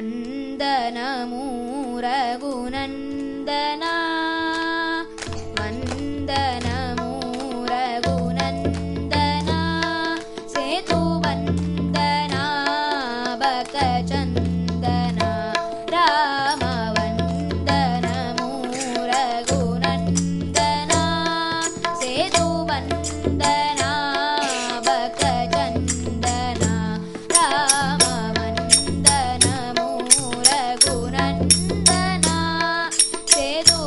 वन्दनमूरघुनन्दना वन्दनमूरघुनन्दना सेतुवन्दना बकचन्दना राम वन्दनमूरघुनन्दना सेतुवन्दना बकचन्दना राम वन्दनमूरघुनन्दना सेतु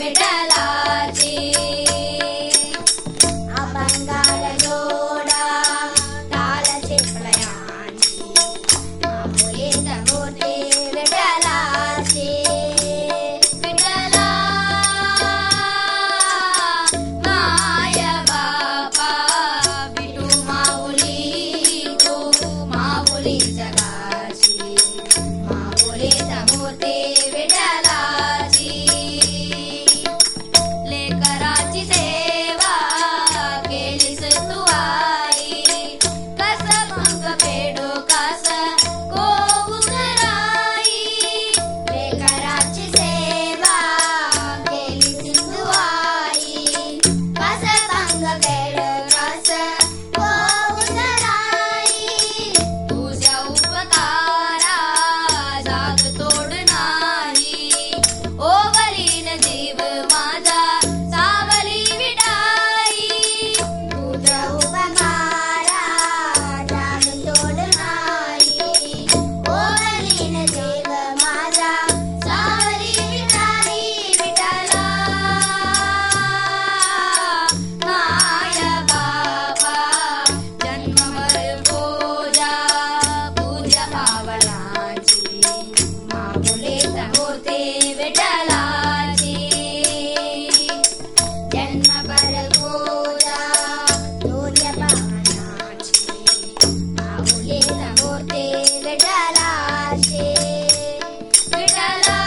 विठलाची अभंगाल जोडा तालचे प्रयाणी माऊलीत मूर्ती विठलाची विठला माय बापा विठू माऊली तू माऊली जगाची माऊलीत मूर्ती विठलाची लेकराची सेवा केलीस तू आई कस मग पेडो कस कोराई लेकराची सेवा केलीस तू आई कस मग पेडो कस कोराई तुझ्या उपकारा जाग तोड नाही ओवरील जीव माझा सावली विडाई तुझ्या उपकारा जाग तोड नाही ओवरील जीव माझा सावली विडाई विठला माय बाबा जन्मभर पूजा पूजा पावलाची माऊलीत मूर्ती विठलाची जन्मभर पूजा पूजा पावलाची माऊलीत मूर्ती विठलाची विठला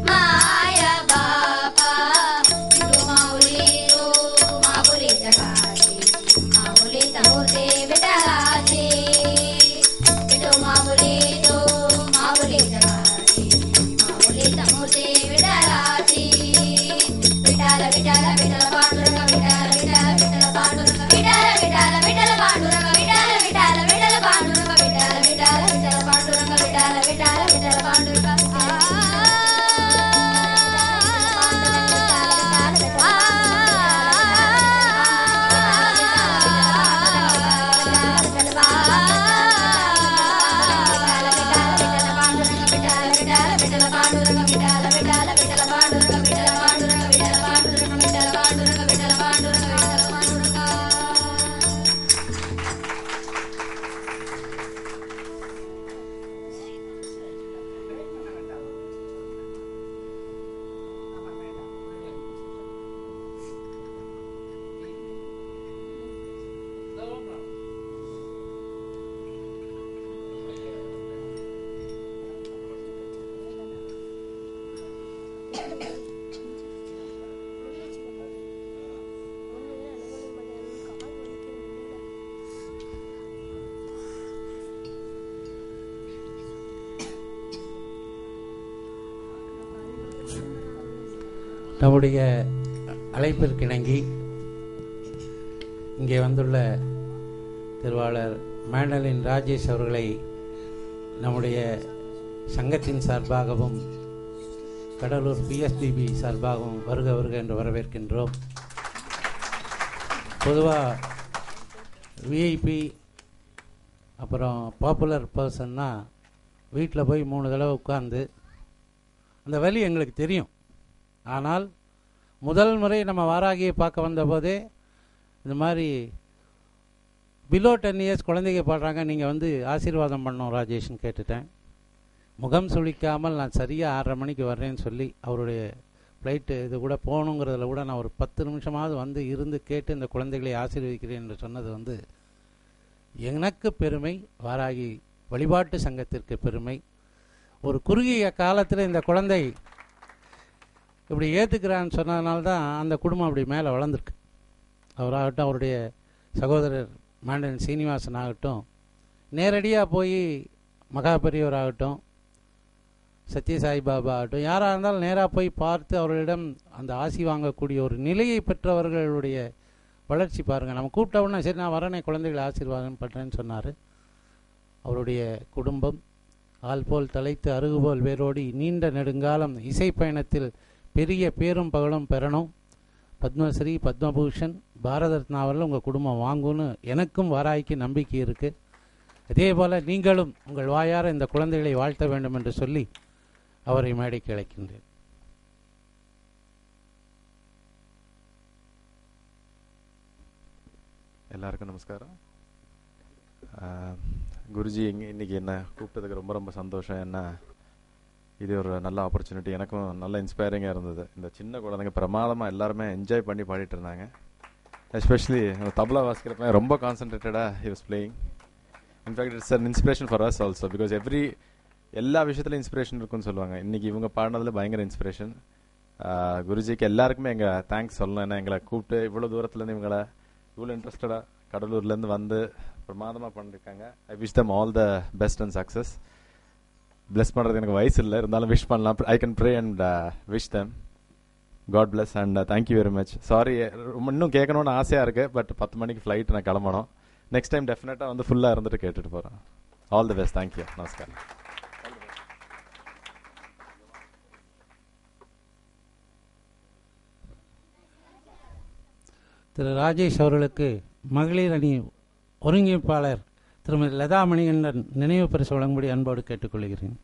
माय बापा विठू माऊली तू माऊली जगाची माऊलीत मूर्ती विठलाची विठू माऊली तू माऊली जगाची माऊलीत मूर्ती विठलाची विठ्ठल विठ्ठल विठ्ठल पांडुरंग विठ्ठल विठ्ठल विठ्ठल पांडुरंग विठ्ठल विठ्ठल विठ्ठल पांडुरंग विठ्ठल विठ्ठल विठ्ठल पांडुरंग विठ्ठल विठ्ठल विठ्ठल पांडुरंग विठ्ठल विठ्ठल विठ्ठल पांडुरंग நம்முடைய அழைப்பிற்கிணங்கி இங்கே வந்துள்ள திருவாளர் மேண்டலின் ராஜேஷ் அவர்களை நம்முடைய சங்கத்தின் சார்பாகவும் கடலூர் பிஎஸ்பிபி சார்பாகவும் வருக வருக என்று வரவேற்கின்றோம். பொதுவாக விஐபி அப்புறம் பாப்புலர் பர்சன்னா வீட்டில் போய் 3 தடவை உட்கார்ந்து அந்த வலி எங்களுக்கு தெரியும். ஆனால் முதல் முறை நம்ம வாராகியை பார்க்க வந்தபோதே இந்த மாதிரி பிலோ 10 இயர்ஸ் குழந்தைங்க பாடுறாங்க, நீங்கள் வந்து ஆசீர்வாதம் பண்ணோம் ராஜேஷ்னு கேட்டுட்டேன். முகம் சுளிக்காமல் நான் சரியாக 6:30 மணிக்கு வர்றேன்னு சொல்லி அவருடைய ஃப்ளைட்டு இது கூட போகணுங்கிறதுல கூட நான் ஒரு 10 நிமிஷமாவது வந்து இருந்து கேட்டு இந்த குழந்தைகளை ஆசீர்வதிக்கிறேன் என்று சொன்னது வந்து எனக்கு பெருமை, வாராகி வழிபாட்டு சங்கத்திற்கு பெருமை. ஒரு குறுகிய காலத்தில் இந்த குழந்தை இப்படி ஏற்றுக்கிறான்னு சொன்னதுனால தான் அந்த குடும்பம் அப்படி மேலே வளர்ந்துருக்கு. அவராகட்டும், அவருடைய சகோதரர் மாண்டன் சீனிவாசன் ஆகட்டும், நேரடியாக போய் மகா பெரியவராகட்டும், சத்ய சாய்பாபா ஆகட்டும், யாராக இருந்தாலும் நேராக போய் பார்த்து அவர்களிடம் அந்த ஆசி வாங்கக்கூடிய ஒரு நிலையை பெற்றவர்களுடைய வளர்ச்சி பாருங்கள். நம்ம கூப்பிட்டவுடனே சரி நான் வரனே குழந்தைகளை ஆசீர்வாதம் பண்ணுறேன்னு சொன்னார். அவருடைய குடும்பம் ஆள் போல் தலைத்து அருகுபோல் வேரோடி நீண்ட நெடுங்காலம் இசை பயணத்தில் பெரிய பேரும் பகலும் பெறணும். பத்மஸ்ரீ, பத்மபூஷன், பாரத ரத்னாவில் உங்கள் குடும்பம் வாங்குன்னு எனக்கும் வாராய்க்கு நம்பிக்கை இருக்குது. அதே போல் நீங்களும் உங்கள் வாயார இந்த குழந்தைகளை வாழ்த்த வேண்டும் என்று சொல்லி அவரை மேடைக்கு அழைக்கின்றேன். எல்லாருக்கும் நமஸ்காரம். குருஜி இன்னைக்கு என்ன கூப்பிட்டதுக்கு ரொம்ப ரொம்ப சந்தோஷம். என்ன இது ஒரு நல்ல ஆப்பர்ச்சுனிட்டி, எனக்கும் நல்ல இன்ஸ்பைரிங்காக இருந்தது. இந்த சின்ன குழந்தைங்க பிரமாதமாக எல்லாருமே என்ஜாய் பண்ணி பாடிட்டு இருந்தாங்க. எஸ்பெஷலி தபலா வாசிக்கிறப்ப ரொம்ப கான்சன்ட்ரேட்டடாக he was playing. In fact it's an inspiration for us also, because எல்லா விஷயத்துலையும் இன்ஸ்பிரேஷன் இருக்குன்னு சொல்லுவாங்க. இன்றைக்கி இவங்க பாடினதில் பயங்கர இன்ஸ்பிரேஷன். குருஜிக்கு எல்லாருக்குமே எங்கள் தேங்க்ஸ் சொல்லணும். ஏன்னா எங்களை கூப்பிட்டு இவ்வளோ தூரத்துலேருந்து இவங்களை இவ்வளோ இன்ட்ரெஸ்டடாக கடலூர்லேருந்து வந்து பிரமாதமாக பண்ணியிருக்காங்க. I wish them all the best and success. Bless பண்ணுறது எனக்கு வயசு இல்லை, இருந்தாலும் விஷ் பண்ணலாம். I can pray and wish them. God bless and thank you very much. Sorry, இன்னும் கேட்கணுன்னு ஆசையாக இருக்குது, பட் 10 மணிக்கு ஃப்ளைட் நான் கிளம்பணும். நெக்ஸ்ட் டைம் டெஃபினட்டாக வந்து ஃபுல்லாக இருந்துட்டு கேட்டுட்டு போகிறேன். All the best. தேங்க்யூ. நமஸ்காரம். திரு ராஜேஷ் அவர்களுக்கு மகளிர் அணி ஒருங்கிணைப்பாளர் திருமதி லதா மணிகண்டன் நினைவு பரிசு வழங்கும்படி அன்போடு கேட்டுக்கொள்கிறேன்.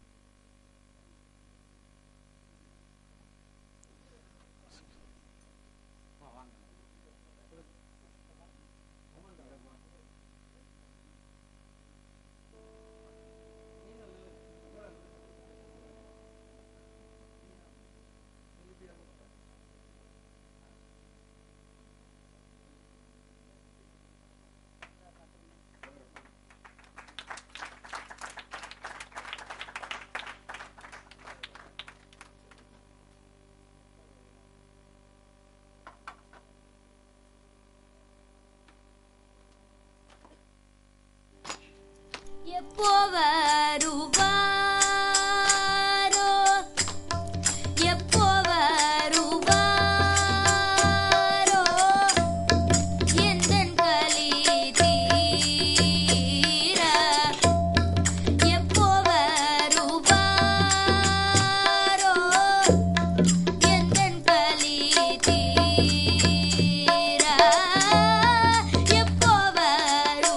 எப்போ வருவாரோ, எப்போ வருவாரோ, எந்தன் களி தீர. எப்போ வருவாரோ, எந்தன் களி தீர. எப்போ வருவாரோ,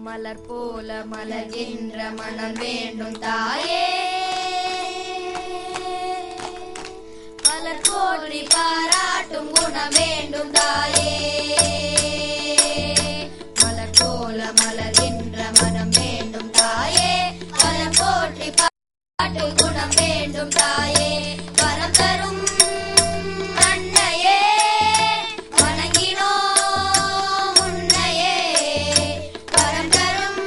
மலர் போல மலர்கின்ற மனம் வேண்டும் தாயே மலர் போற்றி பாராட்டும் குணம் வேண்டும் தாயே மலர் போல மலர்கின்ற மனம் வேண்டும் தாயே மலர் போற்றி பாராட்டும் குணம் வேண்டும் தாயே வரம் தரும் அன்னையே வணங்கினோம் உன்னையே வரம் தரும்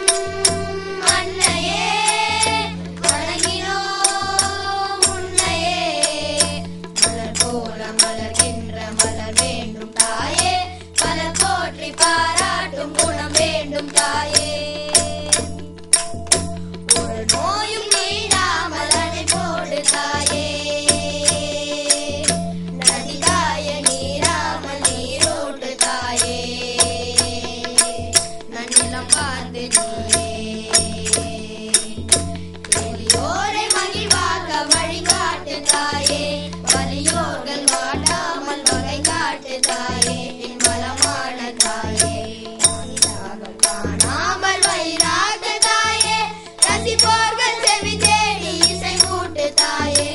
அன்னையே வணங்கினோம் உன்னையே மலர் போல மலர்கின்ற மலர் வேண்டும் தாயே மலர் போற்றி பாராட்டும் குணம் வேண்டும் தாயே ஒரு நோயும் நீடாமல் அணை போடு தாயே நதிகாய நீராமல் நீரோடு தாயே நன்னிலம் பார்த்து எளியோரை மகிழ்வாக்க வழிகாட்டு தாயே வலியோர்கள் வாடாமல் வகை காட்டு தாயே என் வளமான தாயே காணாமல் வயிறாட்டு தாயே ரசிப்போர்கள் செவி தேடி இசை கூட்டு தாயே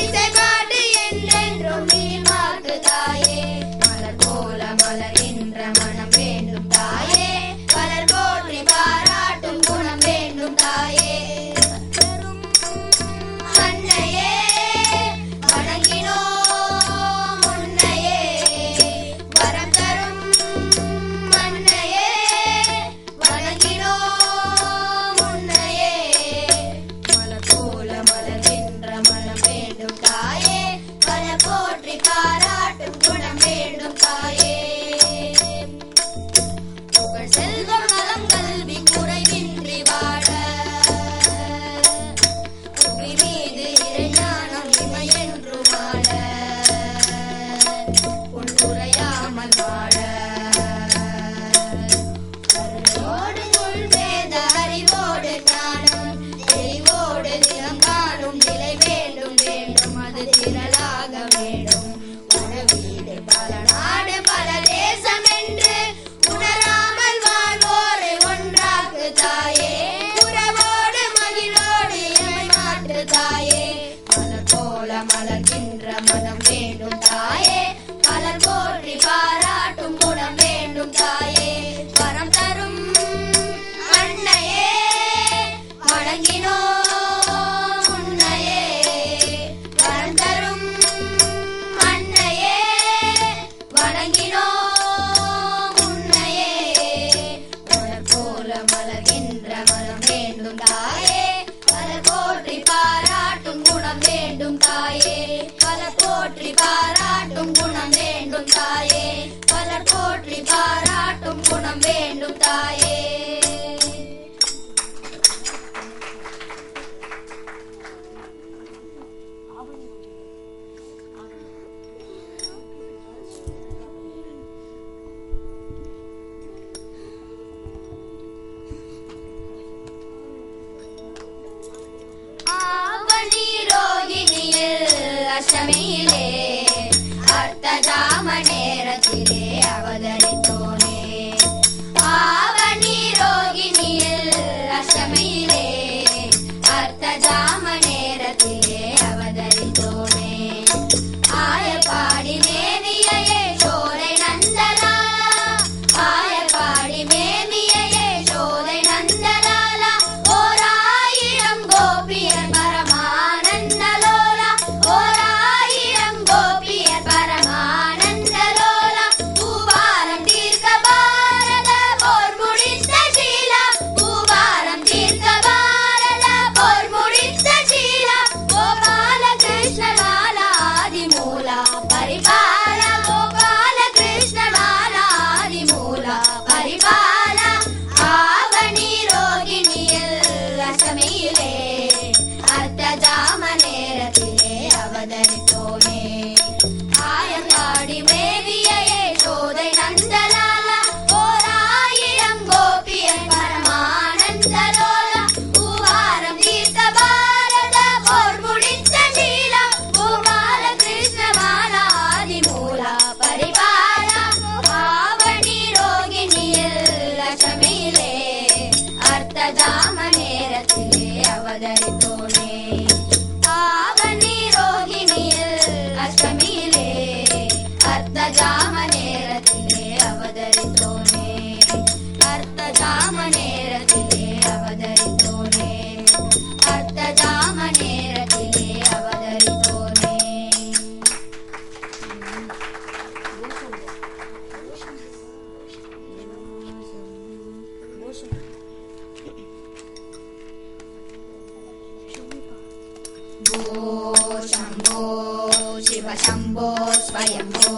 இசை பாட்டு என்றென்றும் நீ மாட்டு தாயே மலர் போல மலர்கின்ற மனம் வேண்டும் தாயே மலர் போற்றி பாராட்டும் குணம் வேண்டும் தாயே அன்னையே வணங்கினோம் உன்னையே வரம் தரும் அன்னையே வணங்கினோம் உன்னையே மலர் போல மலர்கின்ற மனம் வேண்டும் தாயே மலர் போற்றி பாராட்டும் குணம் வேண்டும் தாயே புகழ் செல்வம் நலம் கல்வி குறைவின்றி வாழ புவி மீது இறைஞானம் இமையென்று வாழ உன்னுரையாமல் வாழ அருளோடு உள்வேத அறிவோடு ஞானம் தெளிவோடு தினம் காணும் நிலை வேண்டும் வேண்டும் அது திரளாக வேண்டும் ஒரு வீடு பல நாடு பல தேசம் என்று உணராமல் வாழ்வோரை ஒன்றாக்கு தாயே உறவோடு மகிழோடு இமை மாற்று தாயே மலர் போல மலர்கின்ற மனம் வேண்டும் தாயே மலர் போற்றி பாராட்டும் குணம் வேண்டும் தாயே வரம் தரும் அன்னையே வணங்கினோம் உன்னையே வரம் தரும் அன்னையே வணங்கினோம் உன்னையே மலர் போல மலர்கின்ற மனம் வேண்டும் தாயே மலர் போற்றி பாராட்டும் குணம் வேண்டும் தாயே மலர் போற்றி பாராட்டும் குணம் வேண்டும் தாயே மலர் போற்றி பாராட்டும் குணம் வேண்டும் தாயே ஆவணி ரோகிணியில் அஷ்டமியிலே அர்த்தஜாம நேரத்திலே அவதரித்தோனே ஆவணி ரோகிணியில் அஷ்டமியிலே அர்த்தஜாம நேரத்திலே அவதரித்தோனே ஆயப்பாடி மேவியே சோலை நந்தலாலா ஆயப்பாடி மேவியே சோலை நந்தலாலா ஓராயிரம் கோபியர் பரமானந்தலோலா ஓராயிரம் கோபியர் பரமானந்தலோலா அவதரித்தோனே அர்த்தஜாம நேரத்திலே அவதரித்தோனே அர்த்தஜாம நேரத்திலே அவதரித்தோனே शंभो शिव शंभो स्वयंभो